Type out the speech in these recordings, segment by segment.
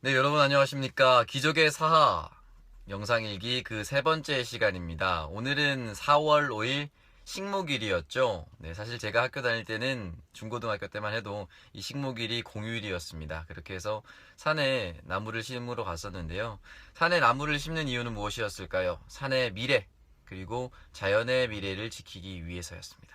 네, 여러분 안녕하십니까. 기적의 사하 영상일기 그 세 번째 시간입니다. 오늘은 4월 5일 식목일이었죠. 네, 사실 제가 학교 다닐 때는 중고등학교 때만 해도 이 식목일이 공휴일이었습니다. 그렇게 해서 산에 나무를 심으러 갔었는데요. 산에 나무를 심는 이유는 무엇이었을까요? 산의 미래, 그리고 자연의 미래를 지키기 위해서였습니다.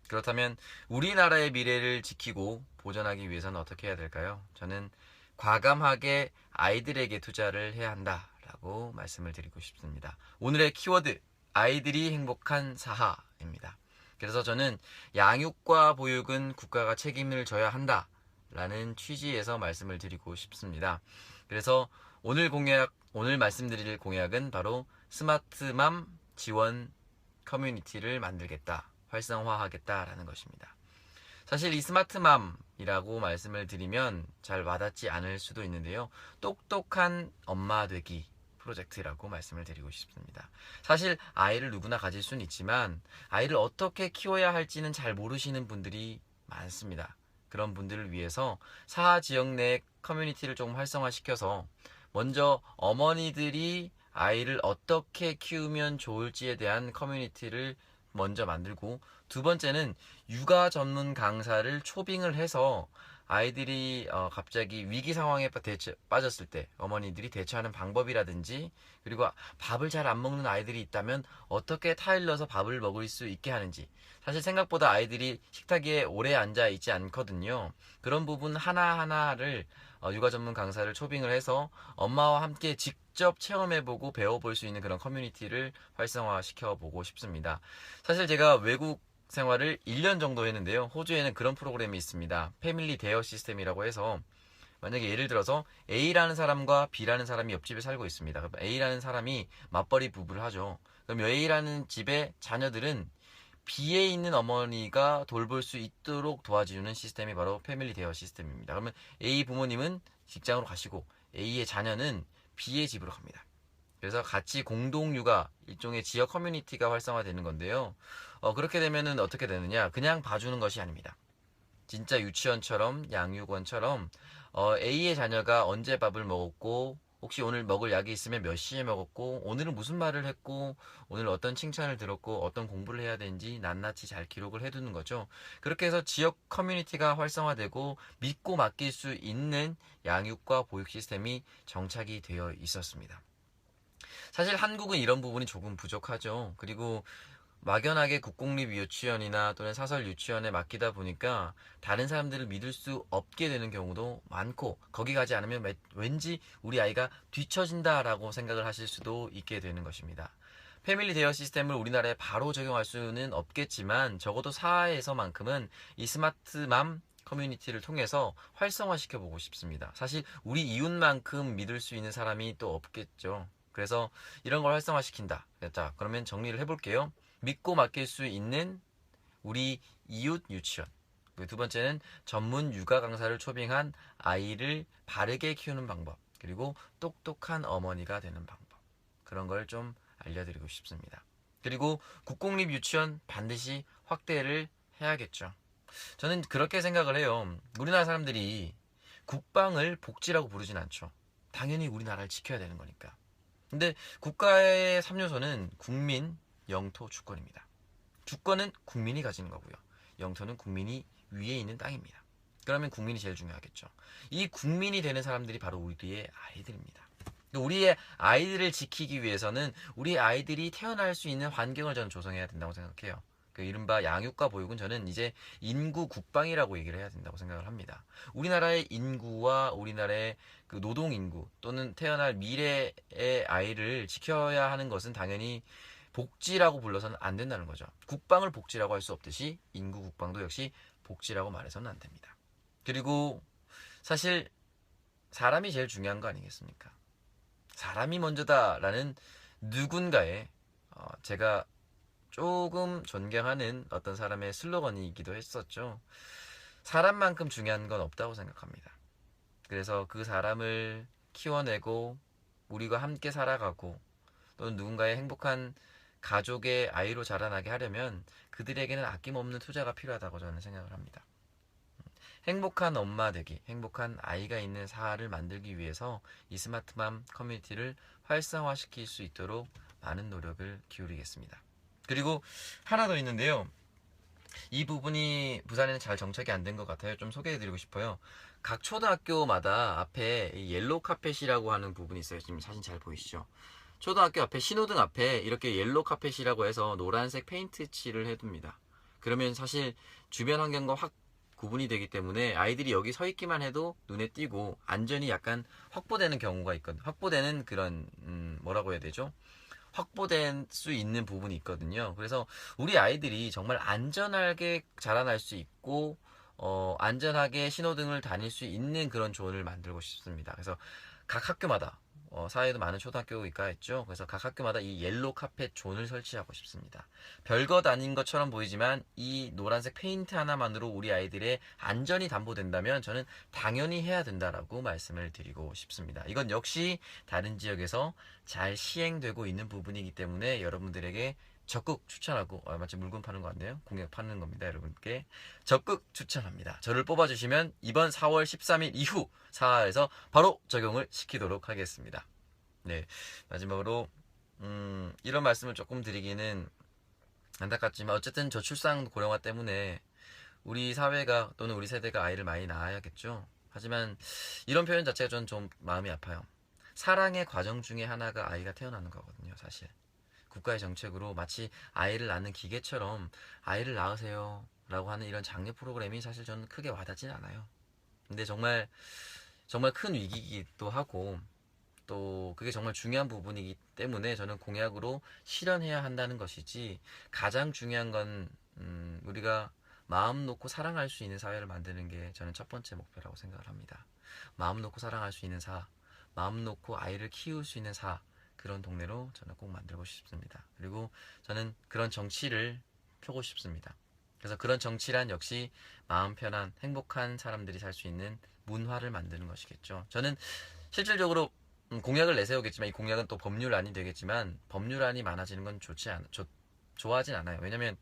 그렇다면 우리나라의 미래를 지키고 보존하기 위해서는 어떻게 해야 될까요? 저는 과감하게 아이들에게 투자를 해야 한다라고 말씀을 드리고 싶습니다. 오늘의 키워드, 아이들이 행복한 사하입니다. 그래서 저는 양육과 보육은 국가가 책임을 져야 한다라는 취지에서 말씀을 드리고 싶습니다. 그래서 오늘 말씀드릴 공약은 바로 스마트맘 지원 커뮤니티를 만들겠다, 활성화하겠다라는 것입니다. 사실 이 스마트맘이라고 말씀을 드리면 잘 와닿지 않을 수도 있는데요. 똑똑한 엄마 되기 프로젝트라고 말씀을 드리고 싶습니다. 사실 아이를 누구나 가질 수는 있지만 아이를 어떻게 키워야 할지는 잘 모르시는 분들이 많습니다. 그런 분들을 위해서 사하 지역 내 커뮤니티를 조금 활성화시켜서 먼저 어머니들이 아이를 어떻게 키우면 좋을지에 대한 커뮤니티를 먼저 만들고, 두 번째는 육아 전문 강사를 초빙을 해서 아이들이 갑자기 위기 상황에 빠졌을 때 어머니들이 대처하는 방법이라든지, 그리고 밥을 잘 안 먹는 아이들이 있다면 어떻게 타일러서 밥을 먹을 수 있게 하는지. 사실 생각보다 아이들이 식탁 위에 오래 앉아 있지 않거든요. 그런 부분 하나하나를 육아 전문 강사를 초빙을 해서 엄마와 함께 직접 체험해보고 배워볼 수 있는 그런 커뮤니티를 활성화시켜보고 싶습니다. 사실 제가 외국 생활을 1년 정도 했는데요. 호주에는 그런 프로그램이 있습니다. 패밀리 대여 시스템이라고 해서, 만약에 예를 들어서 A라는 사람과 B라는 사람이 옆집에 살고 있습니다. 그럼 A라는 사람이 맞벌이 부부를 하죠. 그럼 A라는 집의 자녀들은 B에 있는 어머니가 돌볼 수 있도록 도와주는 시스템이 바로 패밀리 대여 시스템입니다. 그러면 A 부모님은 직장으로 가시고 A의 자녀는 B의 집으로 갑니다. 그래서 같이 공동 육아, 일종의 지역 커뮤니티가 활성화되는 건데요. 그렇게 되면은 어떻게 되느냐? 그냥 봐주는 것이 아닙니다. 진짜 유치원처럼, 양육원처럼 A의 자녀가 언제 밥을 먹었고, 혹시 오늘 먹을 약이 있으면 몇 시에 먹었고, 오늘은 무슨 말을 했고, 오늘 어떤 칭찬을 들었고, 어떤 공부를 해야 되는지 낱낱이 잘 기록을 해두는 거죠. 그렇게 해서 지역 커뮤니티가 활성화되고 믿고 맡길 수 있는 양육과 보육 시스템이 정착이 되어 있었습니다. 사실 한국은 이런 부분이 조금 부족하죠. 그리고 막연하게 국공립 유치원이나 또는 사설 유치원에 맡기다 보니까 다른 사람들을 믿을 수 없게 되는 경우도 많고, 거기 가지 않으면 왠지 우리 아이가 뒤처진다라고 생각을 하실 수도 있게 되는 것입니다. 패밀리 대여 시스템을 우리나라에 바로 적용할 수는 없겠지만 적어도 사회에서만큼은 이 스마트맘 커뮤니티를 통해서 활성화시켜 보고 싶습니다. 사실 우리 이웃만큼 믿을 수 있는 사람이 또 없겠죠. 그래서 이런 걸 활성화시킨다. 자, 그러면 정리를 해볼게요. 믿고 맡길 수 있는 우리 이웃 유치원. 두 번째는 전문 육아 강사를 초빙한 아이를 바르게 키우는 방법. 그리고 똑똑한 어머니가 되는 방법. 그런 걸 좀 알려드리고 싶습니다. 그리고 국공립 유치원 반드시 확대를 해야겠죠. 저는 그렇게 생각을 해요. 우리나라 사람들이 국방을 복지라고 부르진 않죠. 당연히 우리나라를 지켜야 되는 거니까. 근데 국가의 3요소는 국민, 영토, 주권입니다. 주권은 국민이 가지는 거고요. 영토는 국민이 위에 있는 땅입니다. 그러면 국민이 제일 중요하겠죠. 이 국민이 되는 사람들이 바로 우리의 아이들입니다. 우리의 아이들을 지키기 위해서는 우리 아이들이 태어날 수 있는 환경을 저는 조성해야 된다고 생각해요. 그 이른바 양육과 보육은 저는 이제 인구 국방이라고 얘기를 해야 된다고 생각을 합니다. 우리나라의 인구와 우리나라의 그 노동 인구 또는 태어날 미래의 아이를 지켜야 하는 것은 당연히 복지라고 불러서는 안 된다는 거죠. 국방을 복지라고 할 수 없듯이 인구 국방도 역시 복지라고 말해서는 안 됩니다. 그리고 사실 사람이 제일 중요한 거 아니겠습니까? 사람이 먼저다라는 누군가의 제가 조금 존경하는 어떤 사람의 슬로건이기도 했었죠. 사람만큼 중요한 건 없다고 생각합니다. 그래서 그 사람을 키워내고 우리가 함께 살아가고 또는 누군가의 행복한 가족의 아이로 자라나게 하려면 그들에게는 아낌없는 투자가 필요하다고 저는 생각을 합니다. 행복한 엄마 되기, 행복한 아이가 있는 사회를 만들기 위해서 이 스마트맘 커뮤니티를 활성화시킬 수 있도록 많은 노력을 기울이겠습니다. 그리고 하나 더 있는데요. 이 부분이 부산에는 잘 정착이 안 된 것 같아요. 좀 소개해드리고 싶어요. 각 초등학교마다 앞에 옐로우 카펫이라고 하는 부분이 있어요. 지금 사진 잘 보이시죠? 초등학교 앞에 신호등 앞에 이렇게 옐로우 카펫이라고 해서 노란색 페인트 칠을 해둡니다. 그러면 사실 주변 환경과 확 구분이 되기 때문에 아이들이 여기 서 있기만 해도 눈에 띄고 안전이 약간 확보되는 경우가 있거든요. 확보되는 그런 뭐라고 해야 되죠? 확보될 수 있는 부분이 있거든요. 그래서 우리 아이들이 정말 안전하게 자라날 수 있고 안전하게 신호등을 다닐 수 있는 그런 조언을 만들고 싶습니다. 그래서 각 학교마다 사회에도 많은 초등학교가 있죠. 그래서 각 학교마다 이 옐로우 카펫 존을 설치하고 싶습니다. 별것 아닌 것처럼 보이지만 이 노란색 페인트 하나만으로 우리 아이들의 안전이 담보된다면 저는 당연히 해야 된다라고 말씀을 드리고 싶습니다. 이건 역시 다른 지역에서 잘 시행되고 있는 부분이기 때문에 여러분들에게 적극 추천하고 마치 물건 파는 거 같네요. 공약 파는 겁니다. 여러분께 적극 추천합니다. 저를 뽑아주시면 이번 4월 13일 이후 사화에서 바로 적용을 시키도록 하겠습니다. 네, 마지막으로 이런 말씀을 조금 드리기는 안타깝지만 어쨌든 저출산 고령화 때문에 우리 사회가 또는 우리 세대가 아이를 많이 낳아야겠죠. 하지만 이런 표현 자체가 저는 좀 마음이 아파요. 사랑의 과정 중에 하나가 아이가 태어나는 거거든요, 사실. 국가의 정책으로 마치 아이를 낳는 기계처럼 아이를 낳으세요 라고 하는 이런 장려 프로그램이 사실 저는 크게 와닿진 않아요. 근데 정말 큰 위기이기도 하고 또 그게 정말 중요한 부분이기 때문에 저는 공약으로 실현해야 한다는 것이지, 가장 중요한 건 우리가 마음 놓고 사랑할 수 있는 사회를 만드는 게 저는 첫 번째 목표라고 생각을 합니다. 마음 놓고 사랑할 수 있는 마음 놓고 아이를 키울 수 있는 그런 동네로 저는 꼭 만들고 싶습니다. 그리고 저는 그런 정치를 펴고 싶습니다. 그래서 그런 정치란 역시 마음 편한 행복한 사람들이 살 수 있는 문화를 만드는 것이겠죠. 저는 실질적으로 공약을 내세우겠지만 이 공약은 또 법률안이 되겠지만 법률안이 많아지는 건 좋아하진 않아요. 왜냐면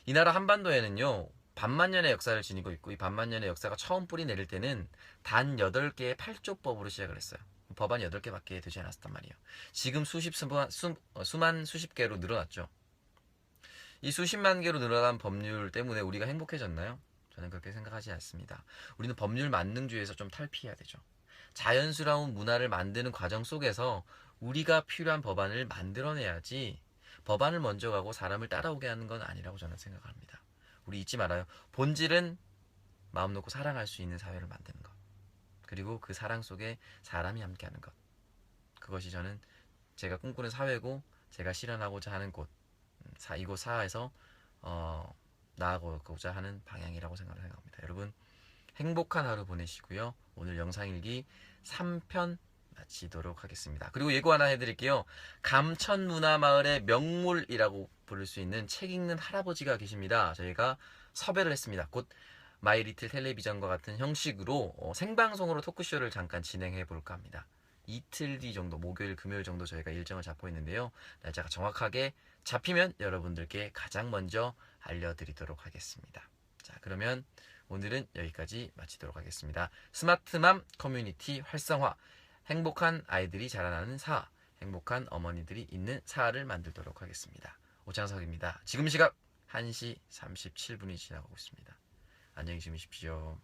이 나라 한반도에는요, 반만년의 역사를 지니고 있고 이 반만년의 역사가 처음 뿌리 내릴 때는 단 8개의 8조법으로 시작을 했어요. 법안 8개밖에 되지 않았단 말이에요. 지금 수만 수십 개로 늘어났죠. 이 수십만 개로 늘어난 법률 때문에 우리가 행복해졌나요? 저는 그렇게 생각하지 않습니다. 우리는 법률 만능주의에서 좀 탈피해야 되죠. 자연스러운 문화를 만드는 과정 속에서 우리가 필요한 법안을 만들어내야지, 법안을 먼저 가고 사람을 따라오게 하는 건 아니라고 저는 생각합니다. 우리 잊지 말아요. 본질은 마음 놓고 사랑할 수 있는 사회를 만드는 것. 그리고 그 사랑 속에 사람이 함께하는 것. 그것이 저는 제가 꿈꾸는 사회고 제가 실현하고자 하는 곳, 이곳 사회에서 나아가고자 하는 방향이라고 생각합니다. 여러분 행복한 하루 보내시고요. 오늘 영상일기 3편 마치도록 하겠습니다. 그리고 예고 하나 해드릴게요. 감천문화마을의 명물이라고 부를 수 있는 책 읽는 할아버지가 계십니다. 저희가 섭외를 했습니다. 곧 마이리틀 텔레비전과 같은 형식으로 생방송으로 토크쇼를 잠깐 진행해 볼까 합니다. 이틀 뒤 정도, 목요일, 금요일 정도 저희가 일정을 잡고 있는데요. 날짜가 정확하게 잡히면 여러분들께 가장 먼저 알려드리도록 하겠습니다. 자, 그러면 오늘은 여기까지 마치도록 하겠습니다. 스마트맘 커뮤니티 활성화, 행복한 아이들이 자라나는 사하, 행복한 어머니들이 있는 사하를 만들도록 하겠습니다. 오창석입니다. 지금 시각 1시 37분이 지나가고 있습니다. 안녕히 주무십시오.